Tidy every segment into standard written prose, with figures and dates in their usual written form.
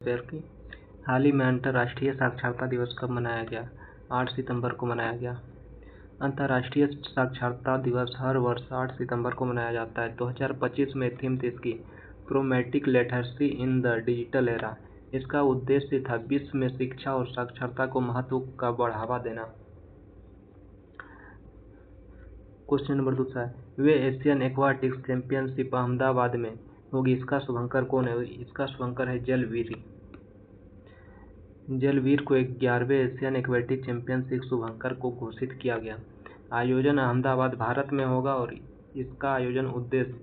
Share की। हाल ही में अंतर्राष्ट्रीय साक्षरता दिवस कब मनाया गया? 8 सितंबर को मनाया गया। अंतर्राष्ट्रीय साक्षरता दिवस हर वर्ष 8 सितंबर को मनाया जाता है। 2025 में थीम थी इसकी promoting literacy in the digital era. इसका उद्देश्य था विश्व में शिक्षा और साक्षरता को महत्व का बढ़ावा देना। क्वेश्चन नंबर दूसरा है, वे एशियन एक्वाटिक्स चैंपियनशिप अहमदाबाद में होगी, इसका शुभंकर कौन है? इसका शुभंकर है जलवीर। जलवीर को 11वें एशियन एक्वेटिक चैंपियनशिप शुभंकर को घोषित किया गया। आयोजन अहमदाबाद भारत में होगा और इसका आयोजन उद्देश्य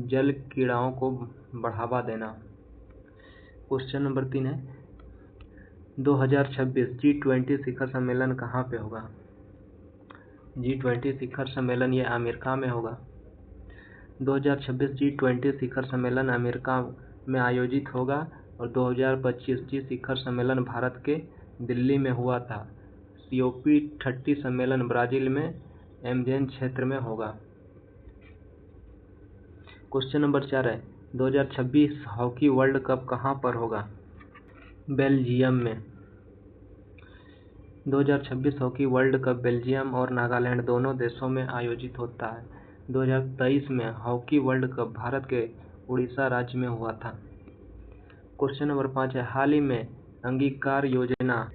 जल क्रीड़ाओं को बढ़ावा देना। क्वेश्चन नंबर 3 है, 2026 G20 शिखर सम्मेलन कहाँ पे होगा? G20 शिखर सम्मेलन ये अमेरिका में होगा। 2026 G20 शिखर सम्मेलन अमेरिका में आयोजित होगा और 2025 जी शिखर सम्मेलन भारत के दिल्ली में हुआ था। COP30 सम्मेलन ब्राजील में एमेजन क्षेत्र में होगा। क्वेश्चन नंबर 4 है, 2026 हॉकी वर्ल्ड कप कहाँ पर होगा? बेल्जियम में। 2026 हॉकी वर्ल्ड कप बेल्जियम और नागालैंड दोनों देशों में आयोजित होता है। 2023 में हॉकी वर्ल्ड कप भारत के उड़ीसा राज्य में हुआ था। क्वेश्चन नंबर 5 है, हाल ही में अंगीकार योजना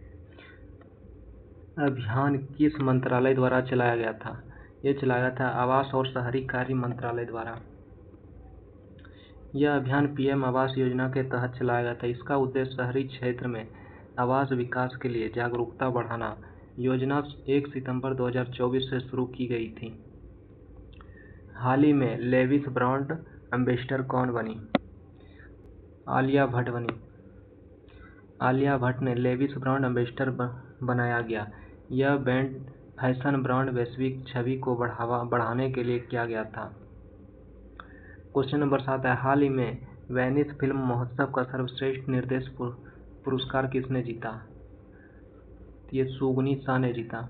अभियान किस मंत्रालय द्वारा चलाया गया था? ये चलाया था आवास और शहरी कार्य मंत्रालय द्वारा। यह अभियान PM आवास योजना के तहत चलाया गया था। इसका उद्देश्य शहरी क्षेत्र में आवास विकास के लिए जागरूकता बढ़ाना। योजना 1 सितंबर 2024 से शुरू की गई थी। हाल ही में लेविस ब्रांड एम्बेसडर कौन बनी? आलिया भट्ट बनी। आलिया भट्ट ने लेविस ब्रांड एम्बेसडर बनाया गया। यह ब्रांड फैशन ब्रांड वैश्विक छवि को बढ़ाने के लिए किया गया था। क्वेश्चन नंबर 7 है, हाल ही में वेनिस फिल्म महोत्सव का सर्वश्रेष्ठ निर्देश पुरस्कार किसने जीता? ये सुगनी शाह ने जीता।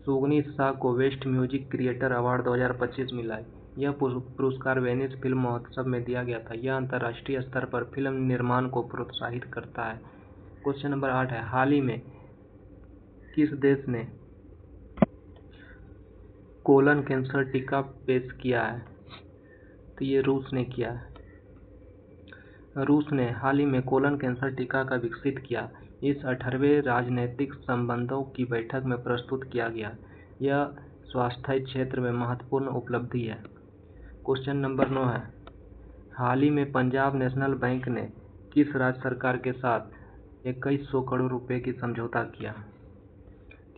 सुगनी शाह को बेस्ट म्यूजिक क्रिएटर अवार्ड 2025 मिला। यह पुरस्कार वेनिस फिल्म महोत्सव में दिया गया था। यह अंतर्राष्ट्रीय स्तर पर फिल्म निर्माण को प्रोत्साहित करता है। क्वेश्चन नंबर 8 है, हाल ही में किस देश ने कोलन कैंसर टीका पेश किया है? तो ये रूस ने किया है। रूस ने हाल ही में कोलन कैंसर टीका का विकसित किया। इस 18वें राजनैतिक संबंधों की बैठक में प्रस्तुत किया गया। यह स्वास्थ्य क्षेत्र में महत्वपूर्ण उपलब्धि है। क्वेश्चन नंबर 9 है, हाल ही में पंजाब नेशनल बैंक ने किस राज्य सरकार के साथ 2100 करोड़ रुपए की समझौता किया?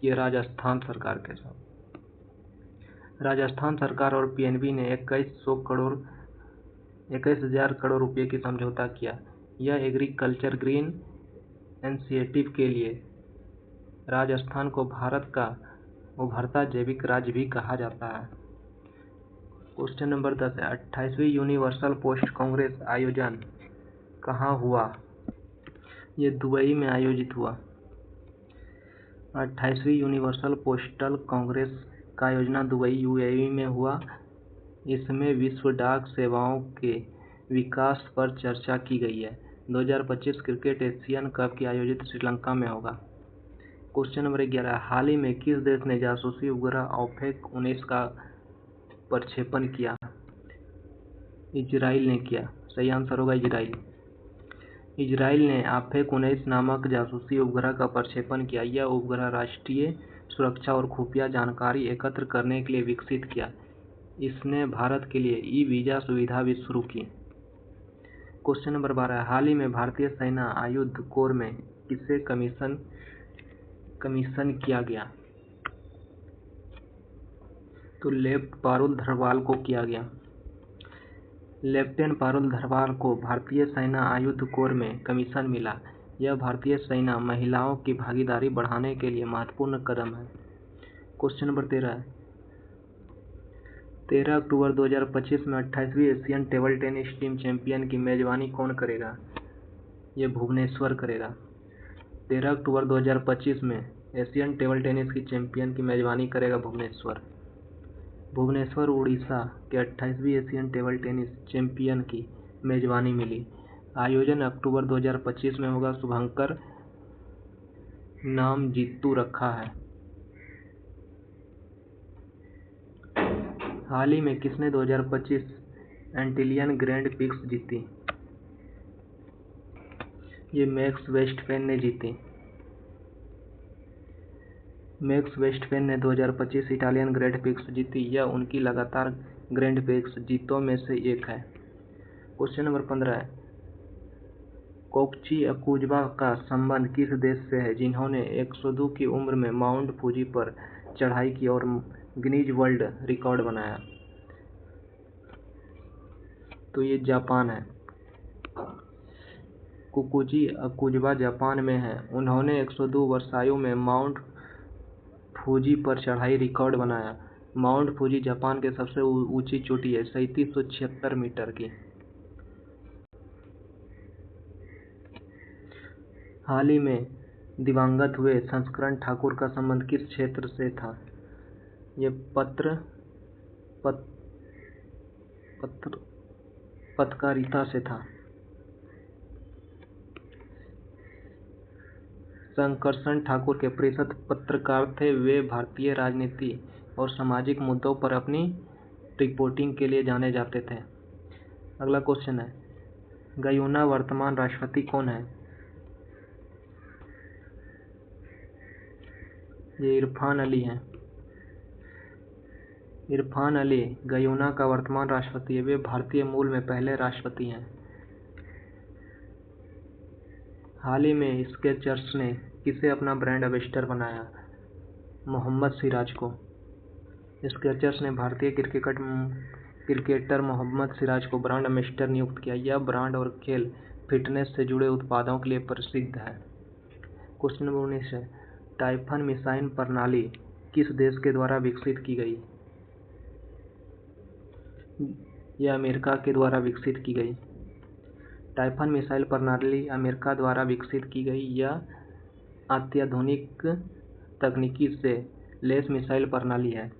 ये राजस्थान सरकार के साथ। राजस्थान सरकार और PNB ने 21,000 करोड़ रुपए की समझौता किया। यह एग्रीकल्चर ग्रीन इनिशिएटिव के लिए राजस्थान को भारत का उभरता जैविक राज्य भी कहा जाता है। क्वेश्चन नंबर 10 है, 28वीं यूनिवर्सल पोस्ट कांग्रेस आयोजन कहाँ हुआ? ये दुबई में आयोजित हुआ। 28वीं यूनिवर्सल पोस्टल कांग्रेस का आयोजन दुबई UAE में हुआ। इसमें विश्व डाक सेवाओं के विकास पर चर्चा की गई है। 2025 क्रिकेट एशियन कप की आयोजित श्रीलंका में होगा। क्वेश्चन नंबर 11, हाल ही में किस देश ने जासूसी उपग्रह ऑफेक-19 का प्रक्षेपण किया? इजराइल ने किया। सही आंसर होगा इजराइल। इजराइल ने ऑफेक-19 नामक जासूसी उपग्रह का प्रक्षेपण किया। यह उपग्रह राष्ट्रीय सुरक्षा और खुफिया जानकारी एकत्र करने के लिए विकसित किया। इसने भारत के लिए ई-वीजा सुविधा भी शुरू की। क्वेश्चन नंबर 12, हाल ही में भारतीय सेना आयुध कोर में किसे कमीशन किया गया? तो लेफ्ट पारुल धरवाल को किया गया। लेफ्टिनेंट पारुल धरवाल को भारतीय सेना आयुध कोर में कमीशन मिला। यह भारतीय सेना महिलाओं की भागीदारी बढ़ाने के लिए महत्वपूर्ण कदम है। क्वेश्चन नंबर 13 है, 13 अक्टूबर 2025 में 28वीं Asian table tennis team champion की मेजबानी कौन करेगा? ये भुवनेश्वर करेगा। 13 अक्टूबर 2025 में एशियन टेबल टेनिस की चैंपियन की मेजबानी करेगा भुवनेश्वर। भुवनेश्वर उड़ीसा के 28वीं एशियन टेबल टेनिस चैंपियन की मेजबानी मिली। आयोजन अक्टूबर 2025 में होगा। शुभंकर नाम जीतू रखा है। हाल ही में किसने 2025 एंटिलियन ग्रैंड प्रिक्स जीती? ये मैक्स वेस्टफेन ने जीती। मैक्स वेस्टफेन ने 2025 इटालियन ग्रैंड प्रिक्स जीती। यह उनकी लगातार ग्रैंड प्रिक्स जीतों में से एक है। क्वेश्चन नंबर 15 है, कोकची अकूजवा का संबंध किस देश से है जिन्होंने 102 की उम्र में माउंट फूजी पर चढ़ाई की और गिनीज वर्ल्ड रिकॉर्ड बनाया? तो ये जापान है। कोकची अकूजवा जापान में है। उन्होंने 102 वर्ष आयु में माउंट फूजी पर चढ़ाई रिकॉर्ड बनाया। माउंट फूजी जापान के सबसे ऊंची चोटी है, 3776 मीटर की। हाल ही में दिवंगत हुए संस्करण ठाकुर का संबंध किस क्षेत्र से था? ये पत्रकारिता से था। संकर्षण ठाकुर के प्रतिष्ठित पत्रकार थे। वे भारतीय राजनीति और सामाजिक मुद्दों पर अपनी रिपोर्टिंग के लिए जाने जाते थे। अगला क्वेश्चन है, गयाना वर्तमान राष्ट्रपति कौन है? ये इरफान अली हैं। इरफान अली गयाना का वर्तमान राष्ट्रपति है। वे भारतीय मूल में पहले राष्ट्रपति हैं। हाल ही में स्केचर्स ने किसे अपना ब्रांड एम्बेसडर बनाया? मोहम्मद सिराज को। स्केचर्स ने भारतीय क्रिकेटर मोहम्मद सिराज को ब्रांड एम्बेसडर नियुक्त किया। यह ब्रांड और खेल फिटनेस से जुड़े उत्पादों के लिए प्रसिद्ध है। क्वेश्चन नंबर 19 है, टाइफन मिसाइल प्रणाली किस देश के द्वारा विकसित की गई? यह अमेरिका के द्वारा विकसित की गई। टाइफन मिसाइल प्रणाली अमेरिका द्वारा विकसित की गई। यह अत्याधुनिक तकनीकी से लैस मिसाइल प्रणाली है।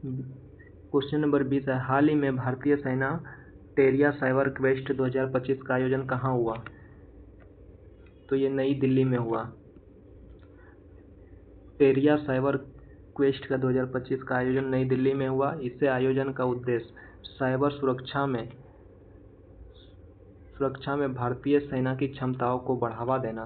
क्वेश्चन नंबर 20 है, हाल ही में भारतीय सेना टेरिया साइबर क्वेस्ट 2025 का आयोजन कहाँ हुआ? तो ये नई दिल्ली में हुआ। टेरिया साइबर क्वेस्ट का 2025 का आयोजन नई दिल्ली में हुआ। इसे आयोजन का उद्देश्य साइबर सुरक्षा में भारतीय सेना की क्षमताओं को बढ़ावा देना।